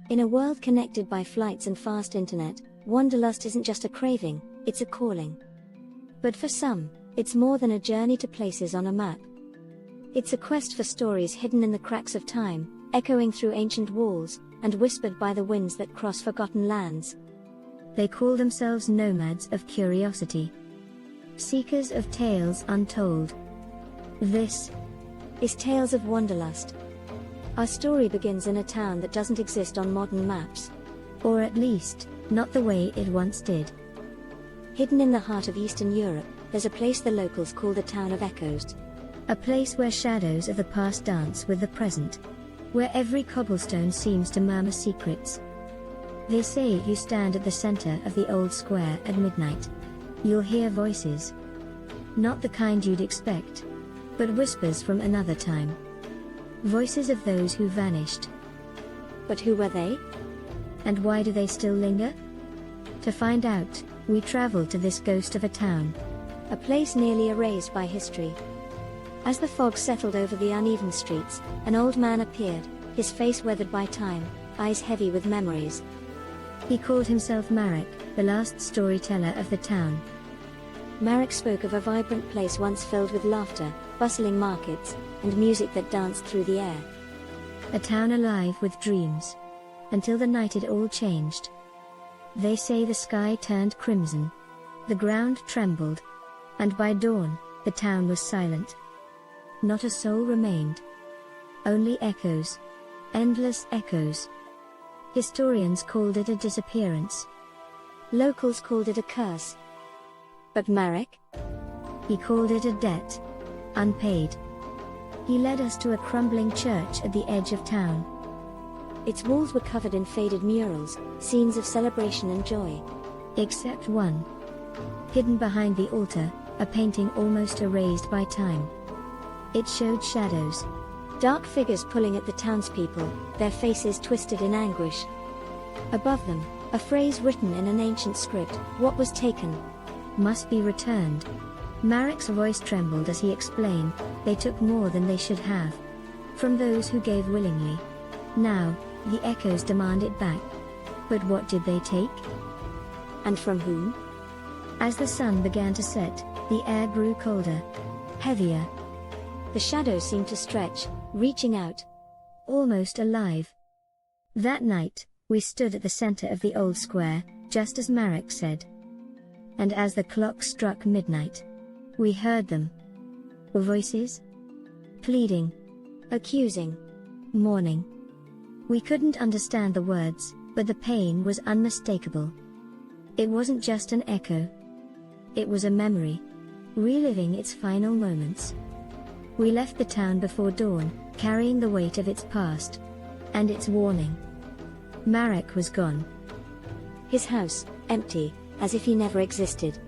In a world connected by flights and fast internet, wanderlust isn't just a craving, it's a calling. But for some, it's more than a journey to places on a map. It's a quest for stories hidden in the cracks of time, echoing through ancient walls, and whispered by the winds that cross forgotten lands. They call themselves nomads of curiosity, seekers of tales untold. This is Tales of Wanderlust. Our story begins in a town that doesn't exist on modern maps. Or at least, not the way it once did. Hidden in the heart of Eastern Europe, there's a place the locals call the Town of Echoes. A place where shadows of the past dance with the present. Where every cobblestone seems to murmur secrets. They say you stand at the center of the old square at midnight. You'll hear voices. Not the kind you'd expect, but whispers from another time. Voices of those who vanished. But who were they? And why do they still linger? To find out, we traveled to this ghost of a town. A place nearly erased by history. As the fog settled over the uneven streets, an old man appeared, his face weathered by time, eyes heavy with memories. He called himself Marek, the last storyteller of the town. Marek spoke of a vibrant place once filled with laughter, bustling markets, and music that danced through the air. A town alive with dreams. Until the night it all changed. They say the sky turned crimson. The ground trembled. And by dawn, the town was silent. Not a soul remained. Only echoes. Endless echoes. Historians called it a disappearance. Locals called it a curse. But Marek? He called it a debt. Unpaid. He led us to a crumbling church at the edge of town. Its walls were covered in faded murals, scenes of celebration and joy. Except one. Hidden behind the altar, a painting almost erased by time. It showed shadows. Dark figures pulling at the townspeople, their faces twisted in anguish. Above them, a phrase written in an ancient script: "What was taken must be returned." Marek's voice trembled as he explained, "They took more than they should have. From those who gave willingly. Now, the echoes demand it back." But what did they take? And from whom? As the sun began to set, the air grew colder. Heavier. The shadows seemed to stretch, reaching out. Almost alive. That night, we stood at the center of the old square, just as Marek said. And as the clock struck midnight, we heard them. Voices. Pleading. Accusing. Mourning. We couldn't understand the words, but the pain was unmistakable. It wasn't just an echo. It was a memory. Reliving its final moments. We left the town before dawn, carrying the weight of its past. And its warning. Marek was gone. His house, empty, as if he never existed.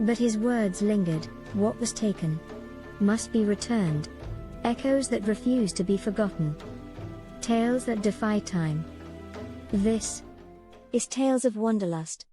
But his words lingered: what was taken must be returned. Echoes that refuse to be forgotten. Tales that defy time. This is Tales of Wanderlust.